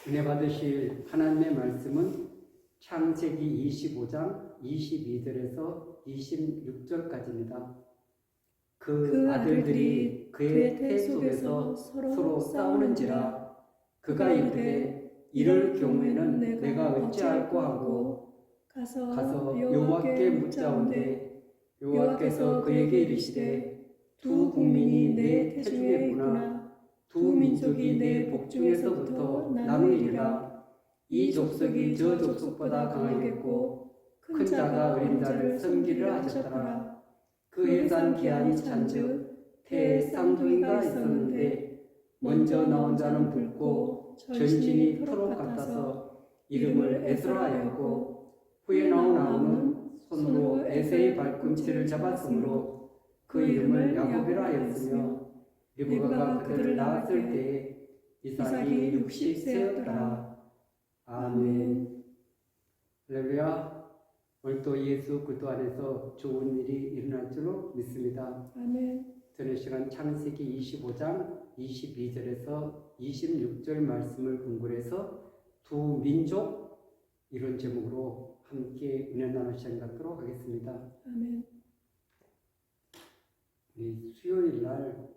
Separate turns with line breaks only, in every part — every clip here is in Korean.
은혜 받으실 하나님의 말씀은 창세기 25장 22절에서 26절까지입니다. 그 아들들이 그의 태 속에서 서로 싸우는지라 그가 이르되 이럴 경우에는 내가 어찌할꼬 하고 가서 여호와께 묻자온대 여호와께서 그에게 이르시되 두 국민이 내 태중에 있구나 두 민족이 내 복중에서부터 나누리라. 이 족속이 저 족속보다 강하겠고 큰 자가 어린 자를 섬기려 하셨더라. 그 해산 기한이 찬즉 태에 쌍둥이가 있었는데 먼저 나온 자는 붉고 전신이 토록 같아서 이름을 에스라 하였고 후에 나온 아우는 손으로 에세의 발꿈치를 잡았으므로 그 이름을 야곱이라 하였으며 리브가가 그들을 낳았을 때에 이삭이 60세였더라. 아멘. 할렐루야. 오늘도 예수 그리스도 안에서 좋은 일이 일어날 줄로 믿습니다.
아멘.
저는 시간 창세기 25장 22절에서 26절 말씀을 근거해서 두 민족 이런 제목으로 함께 은혜 나누 시간 갖도록 하겠습니다.
아멘.
수요일 날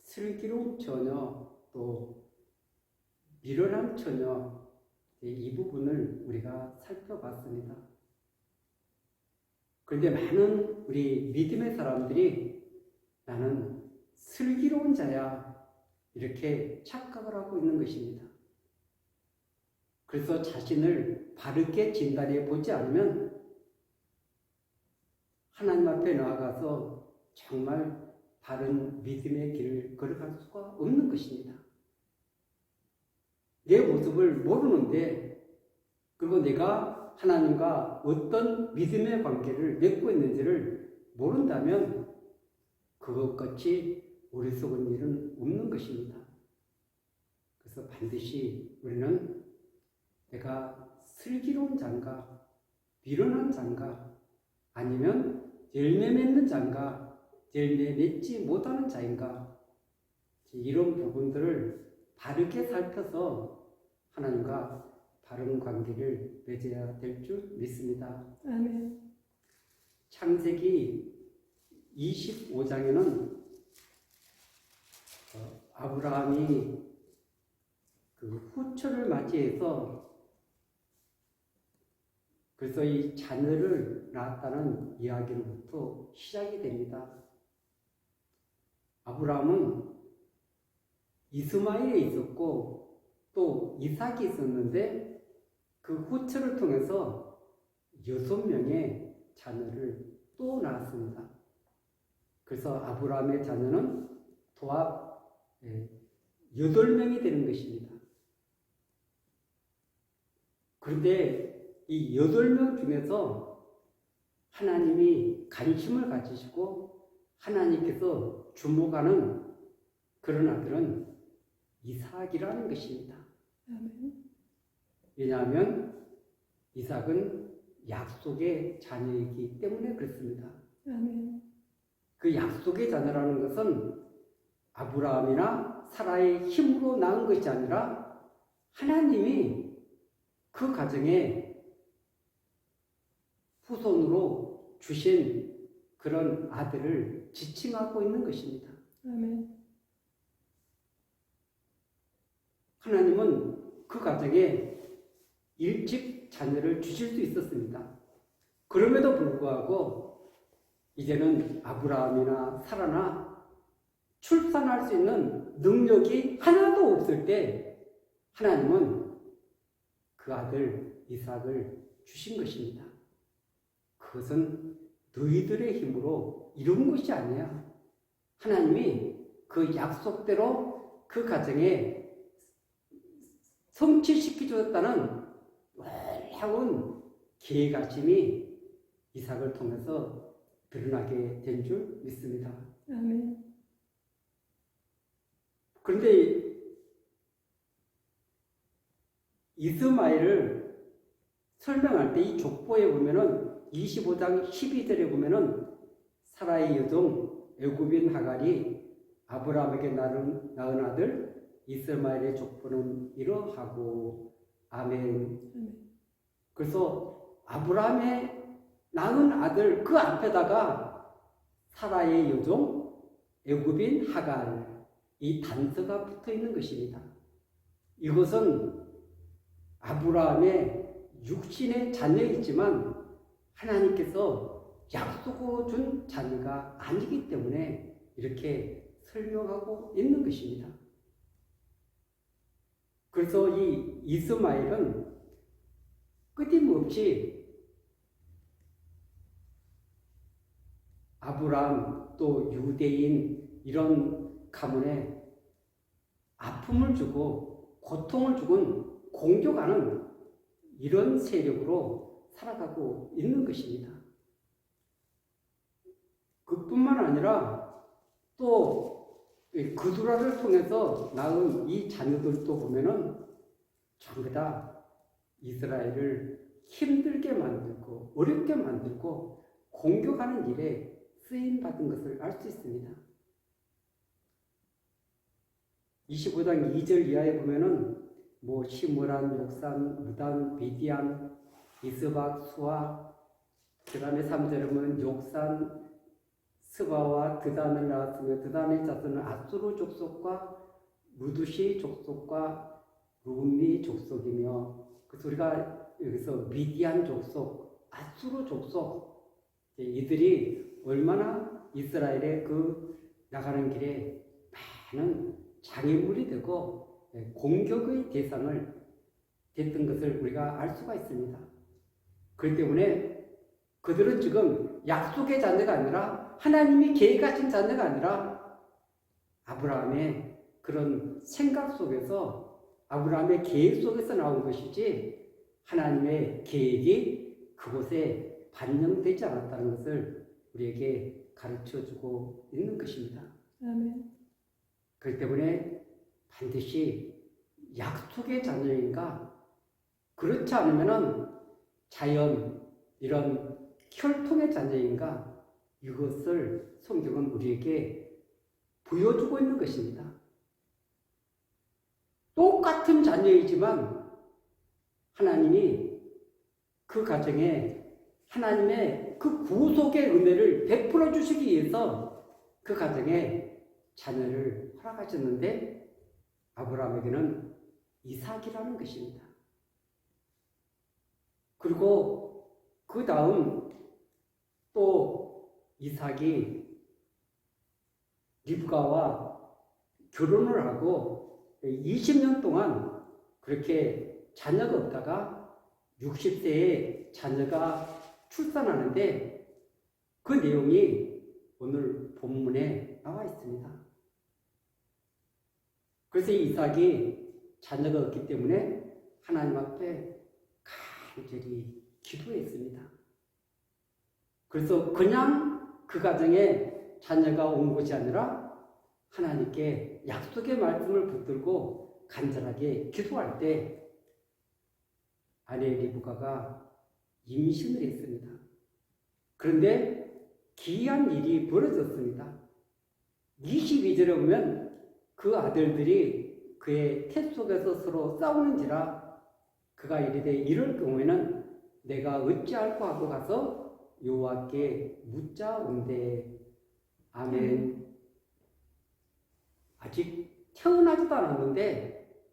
슬기로운 처녀 또 미련한 처녀 이 부분을 우리가 살펴봤습니다. 그런데 많은 우리 믿음의 사람들이 나는 슬기로운 자야 이렇게 착각을 하고 있는 것입니다. 그래서 자신을 바르게 진단해 보지 않으면 하나님 앞에 나아가서 정말 바른 믿음의 길을 걸어갈 수가 없는 것입니다. 내 모습을 모르는데 그리고 내가 하나님과 어떤 믿음의 관계를 맺고 있는지를 모른다면 그것같이 어리석은 일은 없는 것입니다. 그래서 반드시 우리는 내가 슬기로운 자인가 미련한 자인가 아니면 열매 맺는 자인가 열매 맺지 못하는 자인가 이런 부분들을 바르게 살펴서 하나님과 바른 관계를 맺어야 될 줄 믿습니다.
아멘.
창세기 25장에는 아브라함이 그 후처를 맞이해서 그래서 이 자녀를 낳았다는 이야기로부터 시작이 됩니다. 아브라함은 이스마엘이 있었고 또 이삭이 있었는데 그 후처를 통해서 6명의 자녀를 또 낳았습니다. 그래서 아브라함의 자녀는 도합 8명이 되는 것입니다. 그런데 이 8명 중에서 하나님이 관심을 가지시고 하나님께서 주목하는 그런 아들은 이삭이라는 것입니다.
아멘.
왜냐하면 이삭은 약속의 자녀이기 때문에 그렇습니다.
아멘.
그 약속의 자녀라는 것은 아브라함이나 사라의 힘으로 낳은 것이 아니라 하나님이 그 가정에 후손으로 주신 그런 아들을 지칭하고 있는 것입니다.
아멘.
하나님은 그 가정에 일찍 자녀를 주실 수 있었습니다. 그럼에도 불구하고 이제는 아브라함이나 사라나 출산할 수 있는 능력이 하나도 없을 때 하나님은 그 아들 이삭을 주신 것입니다. 그것은 너희들의 힘으로 이룬 것이 아니야. 하나님이 그 약속대로 그 가정에 성취시켜주었다는 놀라운 계획하심이 이삭을 통해서 드러나게 된 줄 믿습니다.
아멘.
그런데 이스마엘을 설명할 때 이 족보에 보면은 25장 12절에 보면은 사라의 여종 애굽인 하갈이 아브라함에게 낳은 아들 이스마엘의 족보는 이러하고 아멘.
아멘.
그래서 아브라함의 낳은 아들 그 앞에다가 사라의 여종 애굽인 하갈 이 단서가 붙어 있는 것입니다. 이것은 아브라함의 육신의 자녀이지만 하나님께서 약속을 준 자녀가 아니기 때문에 이렇게 설명하고 있는 것입니다. 그래서 이 이스마엘은 끊임없이 아브라함 또 유대인 이런 가문에 아픔을 주고 고통을 주곤 공격하는 이런 세력으로 살아가고 있는 것입니다. 그뿐만 아니라 또 그두라를 통해서 낳은 이 자녀들도 보면은 전부 다 이스라엘을 힘들게 만들고 어렵게 만들고 공격하는 일에 쓰임 받은 것을 알 수 있습니다. 25장 2절 이하에 보면은 뭐 시므란, 욕산, 무단, 미디안, 이스박, 수아, 그 다음에 3절에 보면 욕산, 스바와 드단을 낳았으며 드단의 자손은 아수르 족속과 루두시 족속과 루미 족속이며 그래서 우리가 여기서 미디안 족속, 아수르 족속 이들이 얼마나 이스라엘의 그 나가는 길에 많은 장애물이 되고 공격의 대상을 됐던 것을 우리가 알 수가 있습니다. 그렇기 때문에 그들은 지금 약속의 자녀가 아니라 하나님이 계획하신 자녀가 아니라 아브라함의 그런 생각 속에서 아브라함의 계획 속에서 나온 것이지 하나님의 계획이 그곳에 반영되지 않았다는 것을 우리에게 가르쳐주고 있는 것입니다.
아멘.
그렇기 때문에 반드시 약속의 자녀인가 그렇지 않으면 자연 이런 혈통의 자녀인가 이것을 성경은 우리에게 보여주고 있는 것입니다. 똑같은 자녀이지만 하나님이 그 가정에 하나님의 그 구속의 은혜를 베풀어 주시기 위해서 그 가정에 자녀를 허락하셨는데 아브라함에게는 이삭이라는 것입니다. 그리고 그 다음 또 이삭이 리브가와 결혼을 하고 20년 동안 그렇게 자녀가 없다가 60세에 자녀가 출산하는데 그 내용이 오늘 본문에 나와 있습니다. 그래서 이삭이 자녀가 없기 때문에 하나님 앞에 간절히 기도했습니다. 그래서 그냥 그 가정에 자녀가 온 것이 아니라 하나님께 약속의 말씀을 붙들고 간절하게 기도할 때 아내 리브가가 임신을 했습니다. 그런데 기이한 일이 벌어졌습니다. 22절에 보면 그 아들들이 그의 태 속에서 서로 싸우는지라 그가 이르되 이럴 경우에는 내가 어찌할꼬 하고 가서 여호와께 묻자온대. 아멘. 아직 태어나지도 않았는데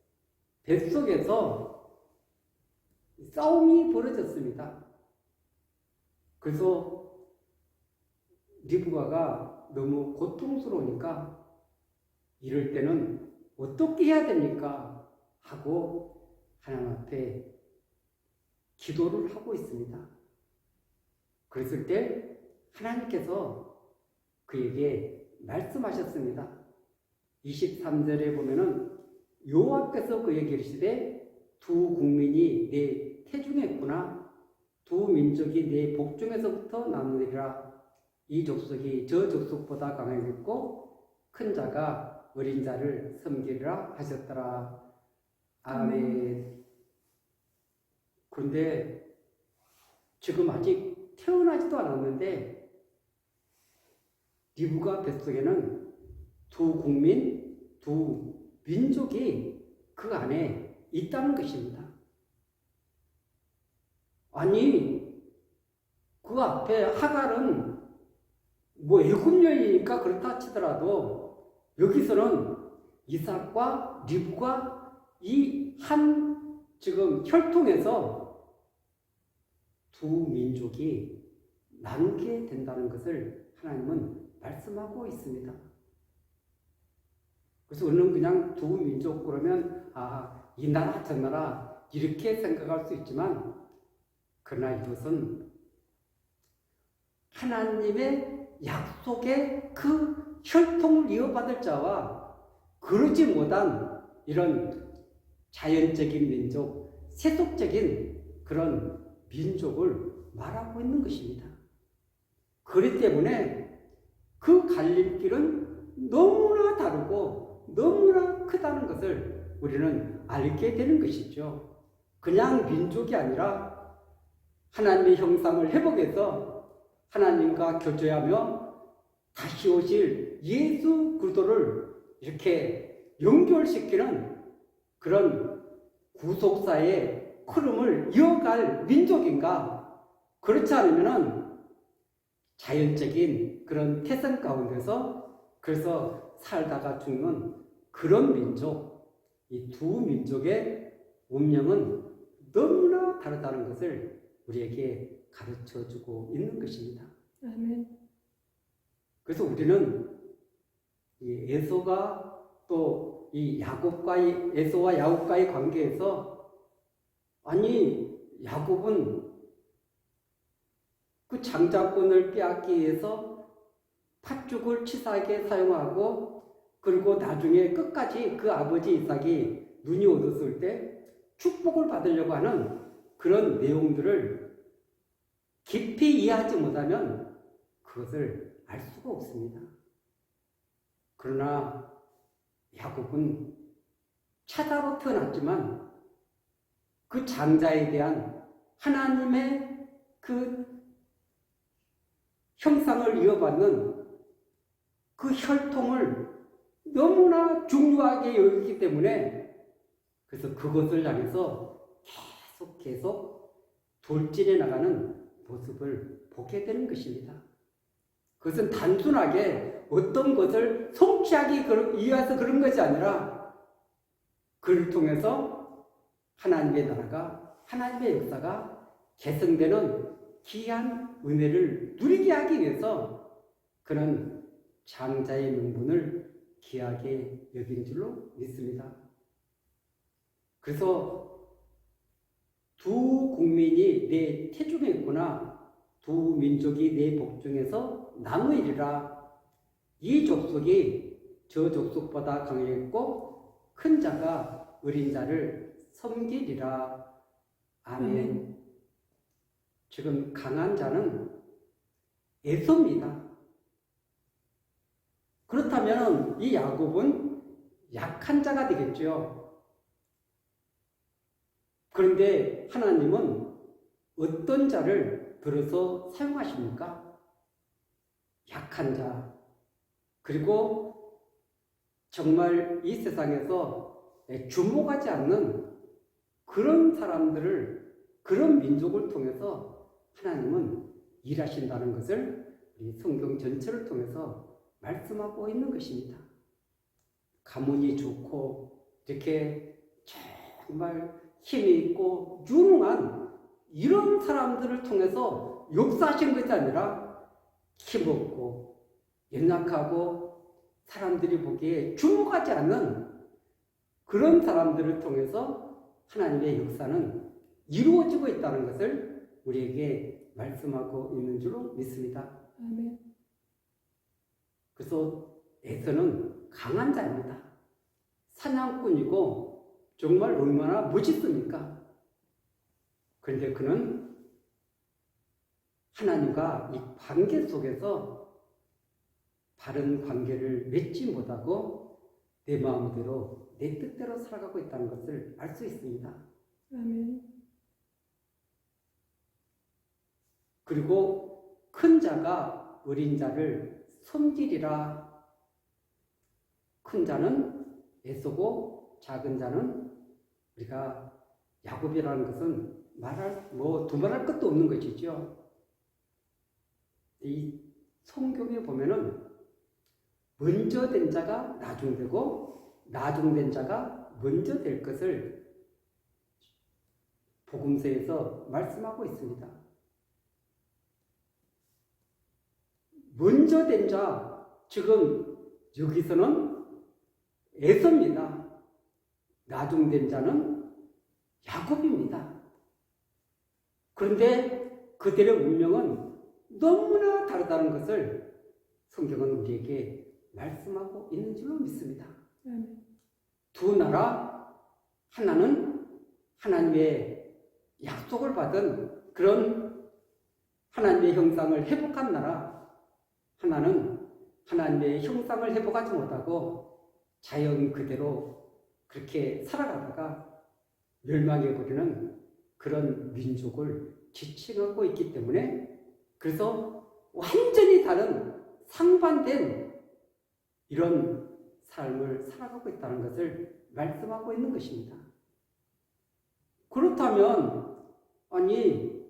뱃속에서 싸움이 벌어졌습니다. 그래서 리브가가 너무 고통스러우니까 이럴 때는 어떻게 해야 됩니까? 하고 하나님 앞에 기도를 하고 있습니다. 그랬을 때 하나님께서 그에게 말씀하셨습니다. 23절에 보면은 여호와께서 그에게 이르시되 두 국민이 내 태중에 있구나. 두 민족이 내 복중에서부터 나누리라. 이 족속이 저 족속보다 강하겠고 큰 자가 어린 자를 섬기리라 하셨더라. 아멘. 그런데 지금 아직 태어나지도 않았는데 리브가 뱃속에는 두 국민, 두 민족이 그 안에 있다는 것입니다. 아니, 그 앞에 하갈은 뭐 애굽 여인이니까 그렇다 치더라도 여기서는 이삭과 리브가 이 한 지금 혈통에서 두 민족이 나누게 된다는 것을 하나님은 말씀하고 있습니다. 그래서 우리는 그냥 두 민족 그러면 이 나라 저 나라 이렇게 생각할 수 있지만 그러나 이것은 하나님의 약속의 그 혈통을 이어받을 자와 그러지 못한 이런 자연적인 민족, 세속적인 그런 민족을 말하고 있는 것입니다. 그렇기 때문에 그 갈림길은 너무나 다르고 너무나 크다는 것을 우리는 알게 되는 것이죠. 그냥 민족이 아니라 하나님의 형상을 회복해서 하나님과 교제하며 다시 오실 예수 그리스도를 이렇게 연결시키는 그런 구속사의 흐름을 이어갈 민족인가? 그렇지 않으면 자연적인 그런 태생 가운데서 그래서 살다가 죽는 그런 민족, 이 두 민족의 운명은 너무나 다르다는 것을 우리에게 가르쳐 주고 있는 것입니다.
아멘.
그래서 우리는 이 에서가 또 이 야곱과의 에서와 야곱과의 관계에서 아니 야곱은 그 장자권을 빼앗기 위해서 팥죽을 치사하게 사용하고 그리고 나중에 끝까지 그 아버지 이삭이 눈이 어두웠을 때 축복을 받으려고 하는 그런 내용들을 깊이 이해하지 못하면 그것을 알 수가 없습니다. 그러나 야곱은 차다로 태어났지만 그 장자에 대한 하나님의 그 형상을 이어받는 그 혈통을 너무나 중요하게 여기기 때문에 그래서 그것을 향해서 계속 돌진해 나가는 모습을 보게 되는 것입니다. 그것은 단순하게 어떤 것을 성취하기 위해서 그런 것이 아니라 그를 통해서 하나님의 나라가 하나님의 역사가 계승되는 귀한 은혜를 누리게 하기 위해서 그는 장자의 명분을 귀하게 여긴 줄로 믿습니다. 그래서 두 국민이 내 태중에 있구나, 두 민족이 내 복중에서 나누리라. 이 족속이 저 족속보다 강했고 큰 자가 어린 자를 섬기리라. 아멘. 지금 강한 자는 에서입니다. 그렇다면 이 야곱은 약한 자가 되겠죠. 그런데 하나님은 어떤 자를 들어서 사용하십니까? 약한 자. 그리고 정말 이 세상에서 주목하지 않는 그런 사람들을, 그런 민족을 통해서 하나님은 일하신다는 것을 우리 성경 전체를 통해서 말씀하고 있는 것입니다. 가문이 좋고 이렇게 정말 힘이 있고 유능한 이런 사람들을 통해서 역사하신 것이 아니라 힘없고 연약하고 사람들이 보기에 주목하지 않는 그런 사람들을 통해서 하나님의 역사는 이루어지고 있다는 것을 우리에게 말씀하고 있는 줄로 믿습니다.
아멘.
그래서 에서는 강한 자입니다. 사냥꾼이고 정말 얼마나 멋있습니까? 그런데 그는 하나님과 이 관계 속에서 바른 관계를 맺지 못하고 내 마음대로 내 뜻대로 살아가고 있다는 것을 알 수 있습니다.
아멘.
그리고 큰 자가 어린 자를 섬기리라. 큰 자는 에서고 작은 자는 우리가 야곱이라는 것은 두말할 것도 없는 것이죠. 이 성경에 보면은 먼저 된 자가 나중되고 나중된 자가 먼저 될 것을 복음서에서 말씀하고 있습니다. 먼저 된 자, 지금 여기서는 에서입니다. 나중된 자는 야곱입니다. 그런데 그들의 운명은 너무나 다르다는 것을 성경은 우리에게 말씀하고 있는 줄로 믿습니다.
아멘.
두 나라, 하나는 하나님의 약속을 받은 그런 하나님의 형상을 회복한 나라, 하나는 하나님의 형상을 회복하지 못하고 자연 그대로 그렇게 살아가다가 멸망해버리는 그런 민족을 지칭하고 있기 때문에, 그래서 완전히 다른 상반된 이런 삶을 살아가고 있다는 것을 말씀하고 있는 것입니다. 그렇다면 아니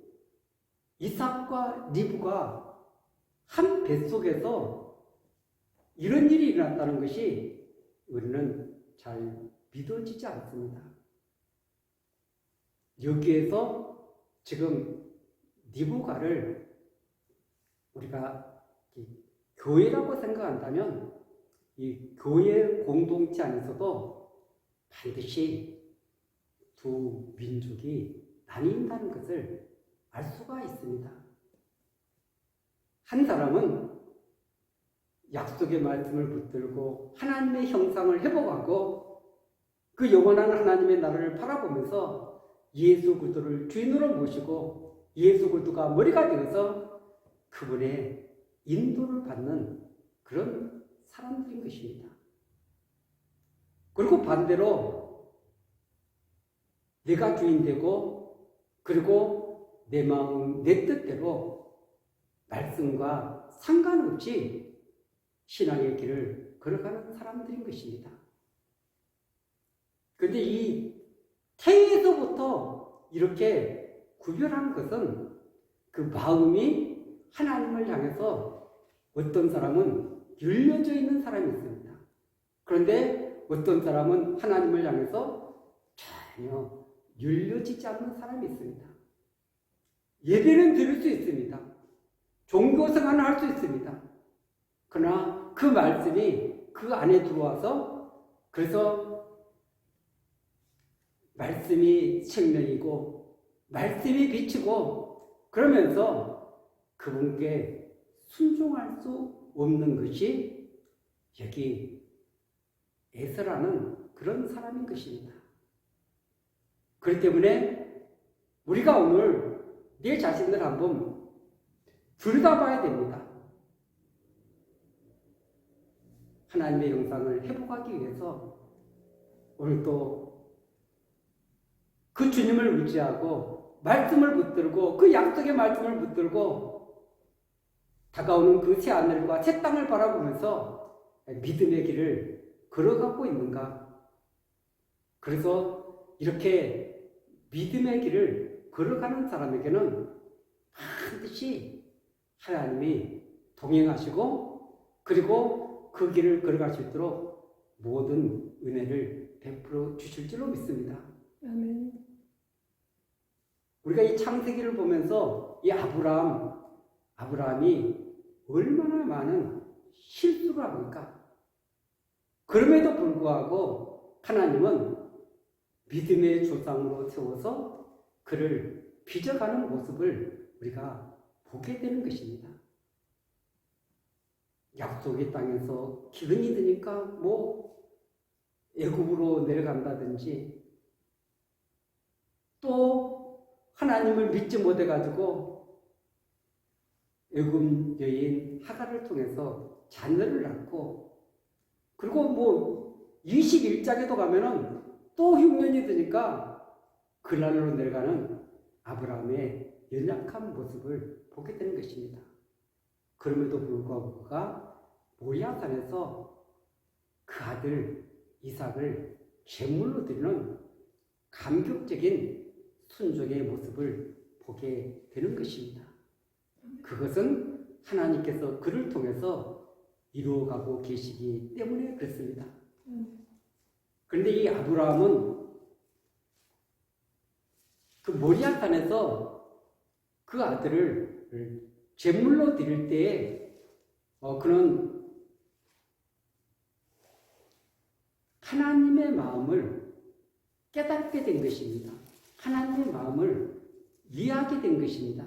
이삭과 리브가 한 뱃속에서 이런 일이 일어났다는 것이 우리는 잘 믿어지지 않습니다. 여기에서 지금 리브가를 우리가 교회라고 생각한다면 이 교회 공동체 안에서도 반드시 두 민족이 나뉜다는 것을 알 수가 있습니다. 한 사람은 약속의 말씀을 붙들고 하나님의 형상을 회복하고 그 영원한 하나님의 나라를 바라보면서 예수 그리스도를 주인으로 모시고 예수 그리스도가 머리가 되어서 그분의 인도를 받는 그런 사람들인 것입니다. 그리고 반대로 내가 주인 되고 그리고 내 마음 내 뜻대로 말씀과 상관없이 신앙의 길을 걸어가는 사람들인 것입니다. 그런데 이 태에서부터 이렇게 구별하는 것은 그 마음이 하나님을 향해서 어떤 사람은 열려져 있는 사람이 있습니다. 그런데 어떤 사람은 하나님을 향해서 전혀 열려지지 않는 사람이 있습니다. 예배는 드릴 수 있습니다. 종교생활을 할 수 있습니다. 그러나 그 말씀이 그 안에 들어와서 그래서 말씀이 생명이고 말씀이 빛이고 그러면서 그분께 순종할 수 없는 것이 여기 에서라는 그런 사람인 것입니다. 그렇기 때문에 우리가 오늘 내 자신을 한번 들여다봐야 됩니다. 하나님의 형상을 회복하기 위해서 오늘도 그 주님을 의지하고 말씀을 붙들고 그 약속의 말씀을 붙들고 다가오는 그 새 하늘과 새 땅을 바라보면서 믿음의 길을 걸어가고 있는가? 그래서 이렇게 믿음의 길을 걸어가는 사람에게는 반드시 하나님이 동행하시고 그리고 그 길을 걸어갈 수 있도록 모든 은혜를 베풀어 주실 줄로 믿습니다.
아멘.
우리가 이 창세기를 보면서 이 아브라함이 얼마나 많은 실수를 합니까? 그럼에도 불구하고 하나님은 믿음의 조상으로 세워서 그를 빚어가는 모습을 우리가 보게 되는 것입니다. 약속의 땅에서 기근이 드니까 애굽으로 내려간다든지 또 하나님을 믿지 못해가지고 애굽 여인 하갈을 통해서 자녀를 낳고 그리고 21장에도 가면은 또 흉년이 드니까 그날로 내려가는 아브라함의 연약한 모습을 보게 되는 것입니다. 그럼에도 불구하고 그가 모리아산에서 그 아들 이삭을 제물로 드리는 감격적인 순종의 모습을 보게 되는 것입니다. 그것은 하나님께서 그를 통해서 이루어가고 계시기 때문에 그렇습니다. 그런데 이 아브라함은 그 모리아산에서 그 아들을 제물로 드릴 때에 그는 하나님의 마음을 깨닫게 된 것입니다. 하나님의 마음을 이해하게 된 것입니다.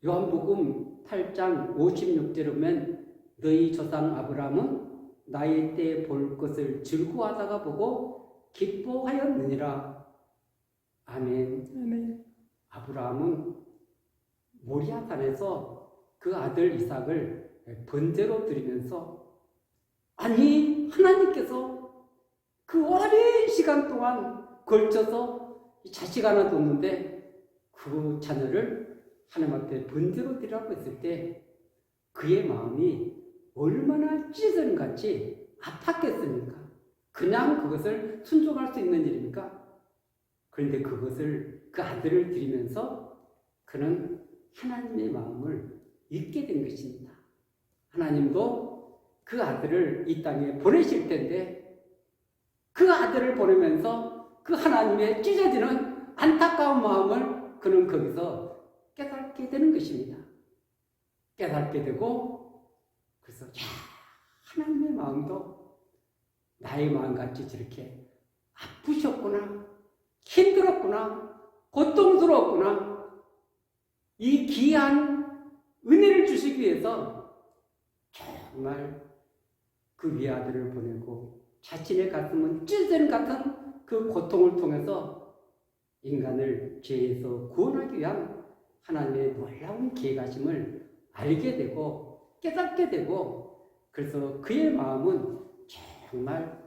요한복음 8장 56절에 보면 너희 조상 아브라함은 나의 때 볼 것을 즐거워하다가 보고 기뻐하였느니라. 아멘.
아멘.
아브라함은 모리아산에서 그 아들 이삭을 번제로 드리면서 아니 하나님께서 그 오랜 시간 동안 걸쳐서 자식 하나 뒀는데 그 자녀를 하나님 앞에 번제로 드리라고 했을 때 그의 마음이 얼마나 찢어진같이 아팠겠습니까? 그냥 그것을 순종할 수 있는 일입니까? 그런데 그것을 그 아들을 드리면서 그는 하나님의 마음을 잊게 된 것입니다. 하나님도 그 아들을 이 땅에 보내실 텐데 그 아들을 보내면서 그 하나님의 찢어지는 안타까운 마음을 그는 거기서 깨닫게 되는 것입니다. 깨닫게 되고 그래서 하나님의 마음도 나의 마음같이 저렇게 아프셨구나, 힘들었구나, 고통스러웠구나, 이 귀한 은혜를 주시기 위해서 정말 그 외아들을 보내고 자신의 가슴은 찢어지는 같은 그 고통을 통해서 인간을 죄에서 구원하기 위한 하나님의 놀라운 계획하심을 알게 되고 깨닫게 되고 그래서 그의 마음은 정말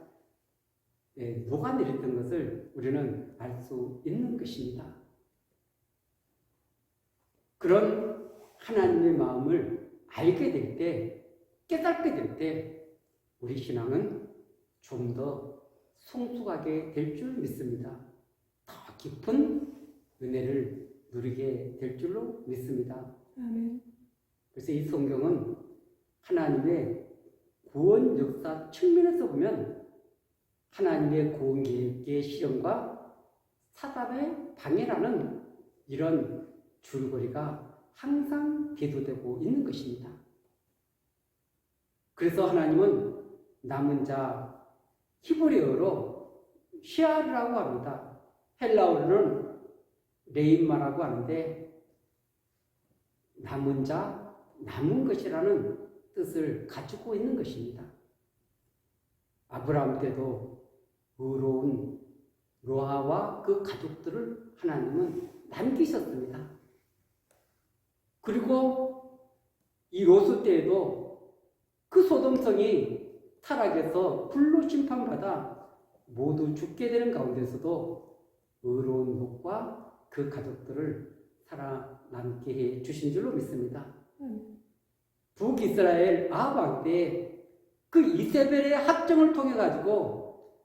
녹아내렸던 것을 우리는 알 수 있는 것입니다. 그런 하나님의 마음을 알게 될 때, 깨닫게 될 때 우리 신앙은 좀 더 성숙하게 될 줄 믿습니다. 더 깊은 은혜를 누리게 될 줄로 믿습니다.
아멘.
그래서 이 성경은 하나님의 구원 역사 측면에서 보면 하나님의 구원 계획의 실현과 사단의 방해라는 이런 줄거리가 항상 대두되고 있는 것입니다. 그래서 하나님은 남은 자 히브리어로 시아르라고 합니다. 헬라어로는 레임마라고 하는데 남은 자, 남은 것이라는 뜻을 가지고 있는 것입니다. 아브라함 때도 의로운 노아와 그 가족들을 하나님은 남기셨습니다. 그리고 이 롯 때에도 그 소돔성이 타락해서 불로 심판받아 모두 죽게 되는 가운데서도 의로운 롯과 그 가족들을 살아남게 해 주신 줄로 믿습니다. 북이스라엘 아합 왕 때 그 이세벨의 합정을 통해 가지고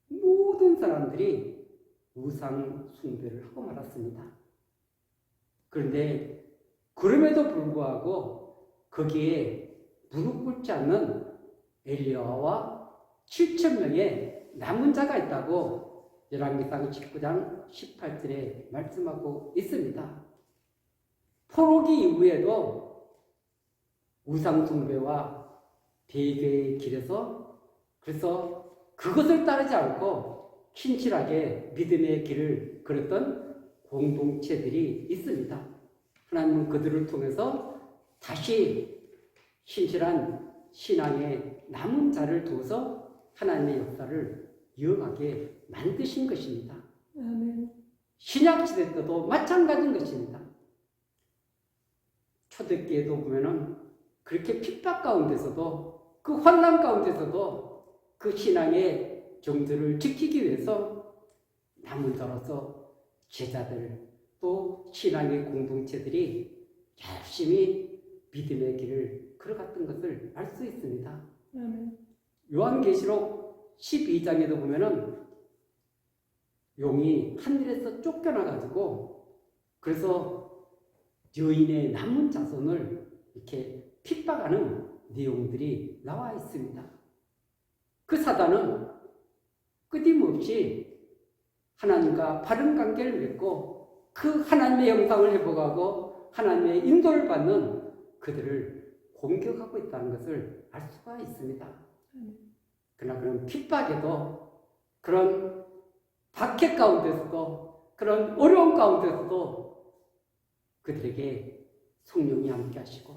모든 사람들이 우상 숭배를 하고 말았습니다. 그런데 그럼에도 불구하고 거기에 무릎 꿇지 않는 엘리야와 7,000명의 남은 자가 있다고 열왕기상 19장 18절에 말씀하고 있습니다. 포로기 이후에도 우상 숭배와 대교의 길에서 그래서 그것을 따르지 않고 신실하게 믿음의 길을 걸었던 공동체들이 있습니다. 하나님은 그들을 통해서 다시 신실한 신앙의 남은 자를 두어서 하나님의 역사를 이어가게 만드신 것입니다.
아멘.
신약시대 때도 마찬가지인 것입니다. 초대기에도 보면은 그렇게 핍박 가운데서도 그 환난 가운데서도 그 신앙의 정도를 지키기 위해서 남은 자로서 제자들 또 신앙의 공동체들이 열심히 믿음의 길을 걸어갔던 것을 알 수 있습니다.
아멘.
요한계시록 12장에도 보면은 용이 하늘에서 쫓겨나가지고 그래서 여인의 남은 자손을 이렇게 핍박하는 내용들이 나와 있습니다. 그 사단은 끊임없이 하나님과 바른 관계를 맺고 그 하나님의 형상을 회복하고 하나님의 인도를 받는 그들을 공격하고 있다는 것을 알 수가 있습니다. 그러나 그런 핍박에도 그런 박해 가운데서도 그런 어려운 가운데서도 그들에게 성령이 함께 하시고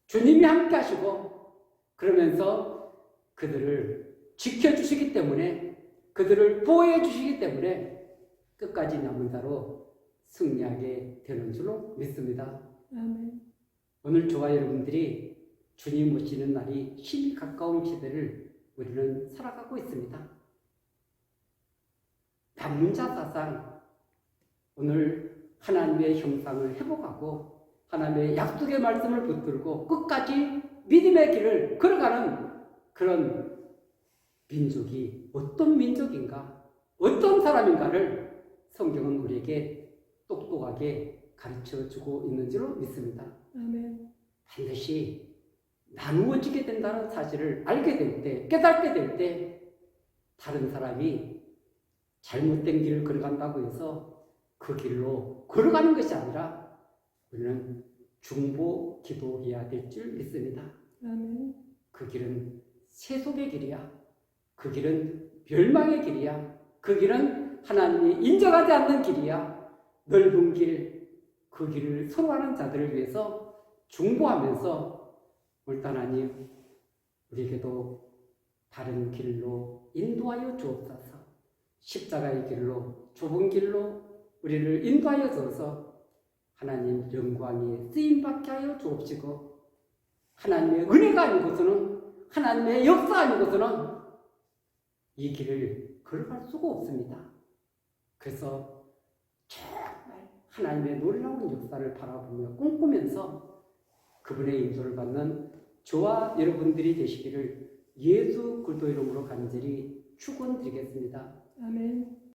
주님이 함께 하시고 그러면서 그들을 지켜주시기 때문에 그들을 보호해 주시기 때문에 끝까지 남은 자로 승리하게 되는 줄로 믿습니다.
아멘.
오늘 저와 여러분들이 주님 오시는 날이 힘이 가까운 시대를 우리는 살아가고 있습니다. 남문자 사상, 오늘 하나님의 형상을 회복하고 하나님의 약속의 말씀을 붙들고 끝까지 믿음의 길을 걸어가는 그런 민족이 어떤 민족인가, 어떤 사람인가를 성경은 우리에게 똑똑하게 가르쳐주고 있는 줄로 믿습니다.
아멘.
반드시 나누어지게 된다는 사실을 알게 될 때, 깨닫게 될 때 다른 사람이 잘못된 길을 걸어간다고 해서 그 길로 걸어가는 것이 아니라 우리는 중보 기도해야 될 줄 믿습니다.
아멘.
그 길은 세속의 길이야. 그 길은 멸망의 길이야. 그 길은 하나님이 인정하지 않는 길이야. 넓은 길, 그 길을 선호하는 자들을 위해서 중보하면서 일단 하나님 우리에게도 다른 길로 인도하여 주옵소서. 십자가의 길로 좁은 길로 우리를 인도하여 주어서 하나님 영광에 쓰임받게 하여 주옵시고 하나님의 은혜가 아니고서는 하나님의 역사 아니고서는 이 길을 걸어갈 수가 없습니다. 그래서 정말 하나님의 놀라운 역사를 바라보며 꿈꾸면서 그분의 인도를 받는 저와 여러분들이 되시기를 예수 그리스도 이름으로 간절히 축원드리겠습니다.
아멘.